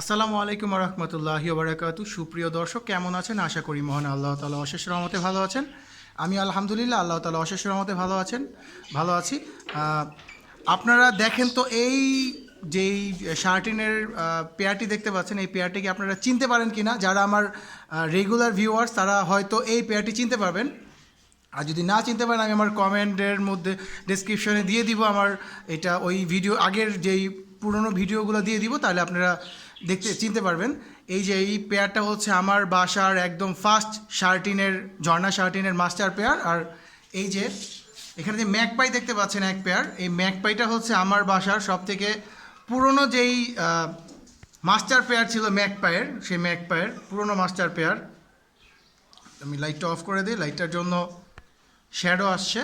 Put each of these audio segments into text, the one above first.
আসসালামু আলাইকুম রহমতুল্লাহি ওবারাকাতু। সুপ্রিয় দর্শক, কেমন আছেন? আশা করি মহান আল্লাহ তাআলা অশেষ রহমতে ভালো আছেন। আমি আলহামদুলিল্লাহ আল্লাহ তাআলা অশেষ রহমতে ভালো আছি। আপনারা দেখেন তো, এই যেই শার্টিনের পেয়ারটি দেখতে পাচ্ছেন, এই পেয়ারটিকে আপনারা চিনতে পারেন কি না? যারা আমার রেগুলার ভিউয়ার্স তারা হয়তো এই পেয়ারটি চিনতে পারবেন। আর যদি না চিনতে পারেন, আমি আমার কমেন্টের মধ্যে ডেসক্রিপশনে দিয়ে দিব আমার এটা ওই ভিডিও আগের যেই পুরনো ভিডিওগুলো দিয়ে দিব, তাহলে আপনারা চিনতে পারবেন। এই যে এই পেয়ারটা হচ্ছে আমার বাসার একদম ফার্স্ট ঝর্ণা শার্টিনের মাস্টার পেয়ার। আর এই যে এখানে যে ম্যাকপাই দেখতে পাচ্ছেন এক পেয়ার, এই ম্যাকপাইটা হচ্ছে আমার বাসার সবথেকে পুরনো যেই মাস্টার পেয়ার ছিল ম্যাকপাইয়ের, সেই ম্যাকপাইয়ের পুরনো মাস্টার পেয়ার। আমি লাইটটা অফ করে দিই, লাইটটার জন্য শ্যাডো আসছে,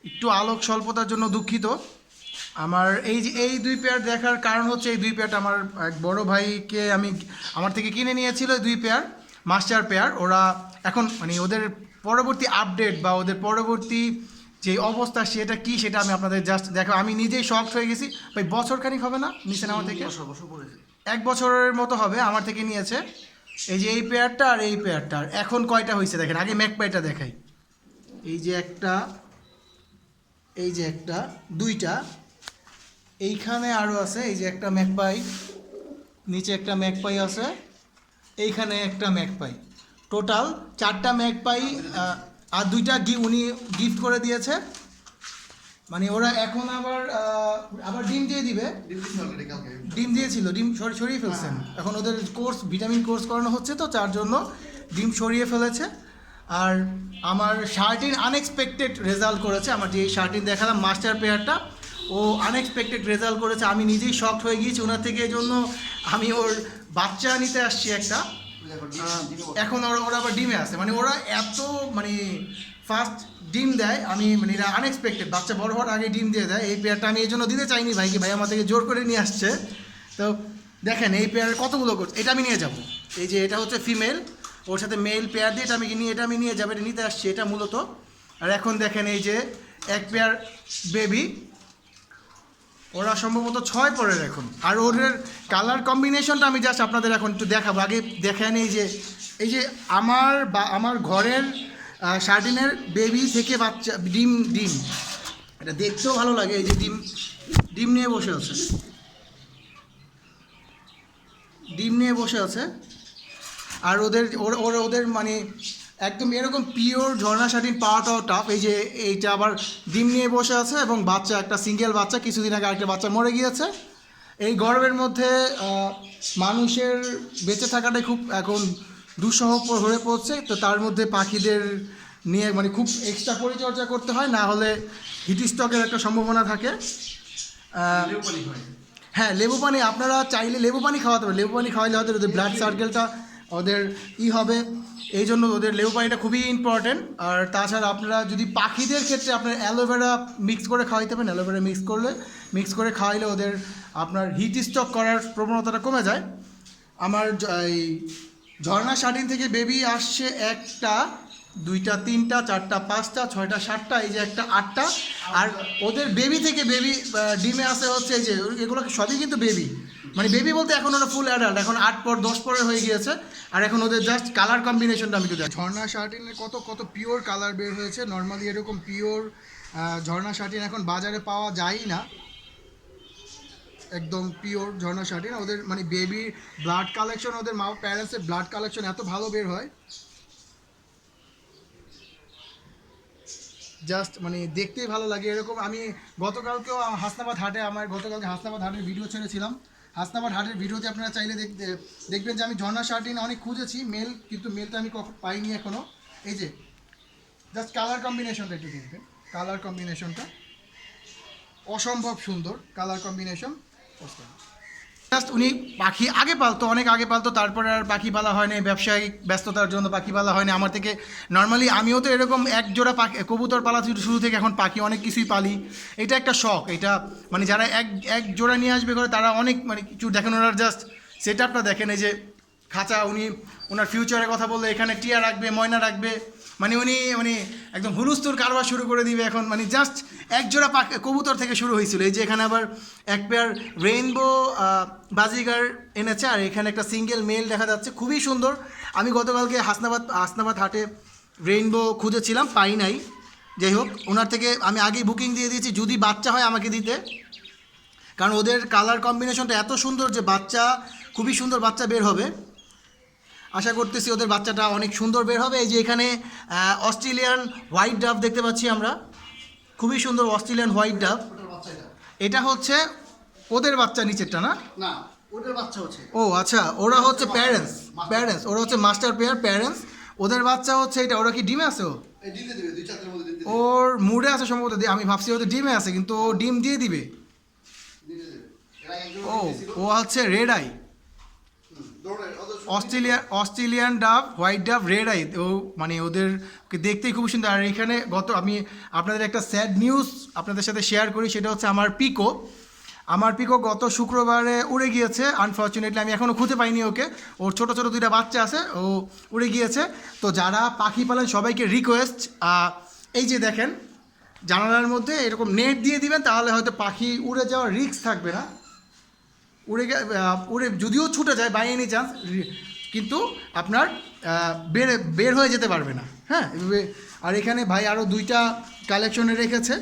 একটু আলোক স্বল্পতার জন্য দুঃখিত। আমার এই দুই পেয়ার দেখার কারণ হচ্ছে, এই দুই পেয়ারটা আমার এক বড় ভাইকে আমার থেকে কিনে নিয়েছিল। দুই পেয়ার মাস্টার পেয়ার, ওরা এখন মানে ওদের পরবর্তী আপডেট বা ওদের পরবর্তী যে অবস্থা সেটা কি, সেটা আমি আপনাদের জাস্ট দেখো। আমি নিজেই শকড হয়ে গেছি ভাই। বছরখানিক হবে না নিয়েছেন আমার থেকে? 1 বছরের মতো হবে আমার থেকে নিয়েছে। এই যে এই পেয়ারটা আর এই পেয়ারটা, এখন কয়টা হয়েছে দেখেন। আগে ম্যাকপাইটা দেখাই। এই যে একটা, এই যে একটা, দুইটা, এইখানে আরও আছে। এই যে একটা ম্যাকপাই, নিচে একটা ম্যাকপাই আছে, এইখানে একটা ম্যাকপাই, টোটাল 4টা ম্যাকপাই। আর 2টা উনি গিফট করে দিয়েছে। মানে ওরা এখন আবার ডিম দিয়ে দিবে। ডিম দিয়েছিল, ডিম সরিয়ে ফেলছেন। এখন ওদের ভিটামিন কোর্স করানো হচ্ছে, তো তার জন্য ডিম সরিয়ে ফেলেছে। আর আমার শার্টিন আনএক্সপেক্টেড রেজাল্ট করেছে। আমার যে শার্টিন দেখালাম মাস্টার পেয়ারটা, ও আনএক্সপেক্টেড রেজাল্ট করেছে। আমি নিজেই শকড হয়ে গিয়েছি ওনার থেকে। এই জন্য আমি ওর বাচ্চা নিতে আসছি একটা। এখন ওরা আবার ডিমে আছে। মানে ওরা এত ফার্স্ট ডিম দেয়। আমি এটা আনএক্সপেক্টেড, বাচ্চা বড় হওয়ার আগে ডিম দিয়ে দেয়। এই পেয়ারটা আমি এই জন্য দিতে চাইনি ভাইকে। ভাই আমার থেকে জোর করে নিয়ে আসছে। তো দেখেন এই পেয়ারের কতগুলো করছে। এটা আমি নিয়ে যাব। এই যে এটা হচ্ছে ফিমেল, ওর সাথে মেল পেয়ার দিয়ে এটা আমি নিয়ে যাবো। এটা নিতে আসছি এটা মূলত। আর এখন দেখেন এই যে এক পেয়ার বেবি, ওরা সম্ভবত 6 পরের এখন। আর ওদের কালার কম্বিনেশনটা আমি জাস্ট আপনাদের এখন একটু দেখাবো। আগে দেখেন এই যে আমার ঘরের শার্টিনের বেবি থেকে বাচ্চা ডিম এটা দেখতেও ভালো লাগে। এই যে ডিম নিয়ে বসে আছে, আর ওদের একদম এরকম পিওর ঝর্ণা শার্টিন পাওয়াটাও টাফ। এই যে এইটা আবার ডিম নিয়ে বসে আছে, এবং বাচ্চা একটা সিঙ্গেল বাচ্চা। কিছুদিন আগে আরেকটা বাচ্চা মরে গিয়েছে। এই গরমের মধ্যে মানুষের বেঁচে থাকাটাই খুব এখন দুঃসহ হয়ে পড়ছে। তো তার মধ্যে পাখিদের নিয়ে খুব এক্সট্রা পরিচর্যা করতে হয়, না হলে হিট স্ট্রোকের একটা সম্ভাবনা থাকে। হ্যাঁ, লেবু পানি আপনারা চাইলে লেবু পানি খাওয়াতে পারেন। লেবু পানি খাওয়াইলে হয়তো ওদের ব্লাড সার্কেলটা ওদের হবে, এই জন্য ওদের লেবু পানিটা খুবই ইম্পর্টেন্ট। আর তাছাড়া আপনারা যদি পাখিদের ক্ষেত্রে আপনার অ্যালোভেরা মিক্স করে খাওয়াইতে পারেন। অ্যালোভেরা মিক্স করে খাওয়াইলে ওদের আপনার হিট স্ট্রোক করার প্রবণতাটা কমে যায়। আমার এই ঝর্ণা শার্টিন থেকে বেবি আসছে 1টা, 2টা, 3টা, 4টা, 5টা, 6টা, 7টা, এই যে একটা 8টা। আর ওদের বেবি থেকে ডিমে আসে হচ্ছে এই যে এগুলো সবই কিন্তু বেবি। বেবি বলতে এখন ওরা ফুল অ্যাডাল্ট, এখন 8 পর 10 পরের হয়ে গিয়েছে। আর এখন ওদের জাস্ট কালার কম্বিনেশনটা আমি একটু দেখি। ঝর্ণা শার্টিনের কত পিওর কালার বের হয়েছে। নর্মালি এরকম পিওর ঝর্ণা শার্টিন এখন বাজারে পাওয়া যায়ই না। একদম পিওর ঝর্ণা শার্টিন। ওদের বেবির ব্লাড কালেকশন, ওদের মা প্যারেন্টসের ব্লাড কালেকশন এত ভালো বের হয়, জাস্ট দেখতেই ভালো লাগে। এরকম আমি গতকালকেও হাসনাবাদ হাটের ভিডিও ছেড়েছিলাম। হাসনাবাদ হাটের ভিডিওতে আপনারা চাইলে দেখবেন যে আমি ঝর্ণা শার্টিন অনেক খুঁজেছি মেল, কিন্তু মেলটা আমি পাইনি এখনও। এই যে জাস্ট কালার কম্বিনেশনটা একটু দেখবেন। কালার কম্বিনেশনটা অসম্ভব সুন্দর। কালার কম্বিনেশন জাস্ট উনি পাখি অনেক আগে পালতো, তারপরে আর পাখি পালা হয়নি। ব্যবসায়িক ব্যস্ততার জন্য পাখি পালা হয়নি। আমার থেকে নর্মালি আমিও তো এরকম এক জোড়া কবুতর পালা শুরু থেকে এখন পাখি অনেক কিছুই পালি। এটা একটা শখ। এটা যারা এক জোড়া নিয়ে আসবে করে তারা অনেক কিছু দেখেন। ওনার জাস্ট সেট আপটা দেখেন। এই যে খাঁচা, ওনার ফিউচারের কথা বললে এখানে টিয়া রাখবে, ময়না রাখবে, মানে উনি মানে একদম হুলুস্থুল কারবার শুরু করে দিবে এখন, মানে জাস্ট এক জোড়া কবুতর থেকে শুরু হয়েছিল। এই যে এখানে আবার এক পেয়ার রেইনবো বাজিগার এনেছে, আর এখানে একটা সিঙ্গেল মেল দেখা যাচ্ছে, খুবই সুন্দর। আমি গতকালকে হাসনাবাদ হাটে রেইনবো খুঁজেছিলাম, পাই নাই। যাই হোক, ওনার থেকে আমি আগেই বুকিং দিয়ে দিয়েছি, যদি বাচ্চা হয় আমাকে দিতে, কারণ ওদের কালার কম্বিনেশনটা এত সুন্দর যে বাচ্চা খুবই সুন্দর বাচ্চা বের হবে। আশা করতেছি ওদের বাচ্চাটা অনেক সুন্দর বের হবে। এই যে এখানে অস্ট্রেলিয়ান হোয়াইট ডাভ দেখতে পাচ্ছি আমরা, খুবই সুন্দর অস্ট্রেলিয়ান হোয়াইট ডাভ। এটা হচ্ছে ওদের বাচ্চা, নিচেরটা না? না, ওদের বাচ্চা হচ্ছে। ও আচ্ছা, ওরা হচ্ছে প্যারেন্টস, ওরা হচ্ছে মাস্টার পেয়ার প্যারেন্টস। ওদের বাচ্চা হচ্ছে এটা। ওরা কি ডিমে আছে? ওর মুডে আছে সম্ভবত, আমি ভাবছি ওদের ডিমে আছে, কিন্তু ও ডিম দিয়ে দিবে। ও হচ্ছে red eye, Australian dove, white dove, red eye. ও মানে ওদেরকে দেখতেই খুব সুন্দর। আর এখানে আমি আপনাদের একটা স্যাড নিউজ আপনাদের সাথে শেয়ার করি, সেটা হচ্ছে আমার পিকো গত শুক্রবারে উড়ে গিয়েছে। আনফর্চুনেটলি আমি এখনও খুঁজে পাইনি ওকে। ওর ছোটো ছোটো দুইটা বাচ্চা আছে, ও উড়ে গিয়েছে। তো যারা পাখি পালেন সবাইকে রিকোয়েস্ট, এই যে দেখেন জানালার মধ্যে এরকম নেট দিয়ে দিবেন, তাহলে হয়তো পাখি উড়ে যাওয়ার রিস্ক থাকবে না। উড়ে যদিও ছুটে যায় বাই এনি চান্স, কিন্তু আপনার বের হয়ে যেতে পারবে না। হ্যাঁ, আর এখানে ভাই আরও দুইটা কালেকশনে রেখেছে,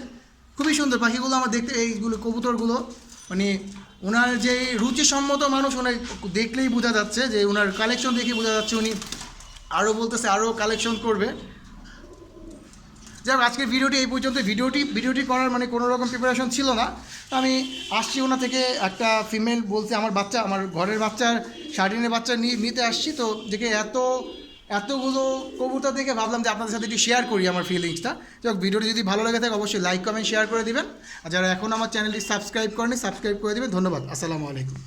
খুবই সুন্দর পাখিগুলো আমার দেখতে। এইগুলো কবুতরগুলো মানে ওনার যে রুচিসম্মত মানুষ, ওনার দেখলেই বোঝা যাচ্ছে যে ওনার কালেকশন দেখেই বোঝা যাচ্ছে উনি আরও বলতেছে আরও কালেকশন করবে। যাই হোক, আজকের ভিডিওটি এই পর্যন্ত। ভিডিওটি করার মানে কোনো রকম প্রিপারেশন ছিল না। তো আমি আসছি ওনা থেকে, একটা ফিমেল বলছে আমার ঘরের বাচ্চার শার্টিনের বাচ্চা নিতে আসছি। তো দেখে এতগুলো কবুতর দেখে ভাবলাম যে আপনাদের সাথে একটু শেয়ার করি আমার ফিলিংসটা। যাই হোক, ভিডিওটি যদি ভালো লেগে থাকে অবশ্যই লাইক কমেন্ট শেয়ার করে দিবেন। আর যারা এখন আমার চ্যানেলটি সাবস্ক্রাইব করেনি সাবস্ক্রাইব করে দেবেন। ধন্যবাদ, আসসালামু আলাইকুম।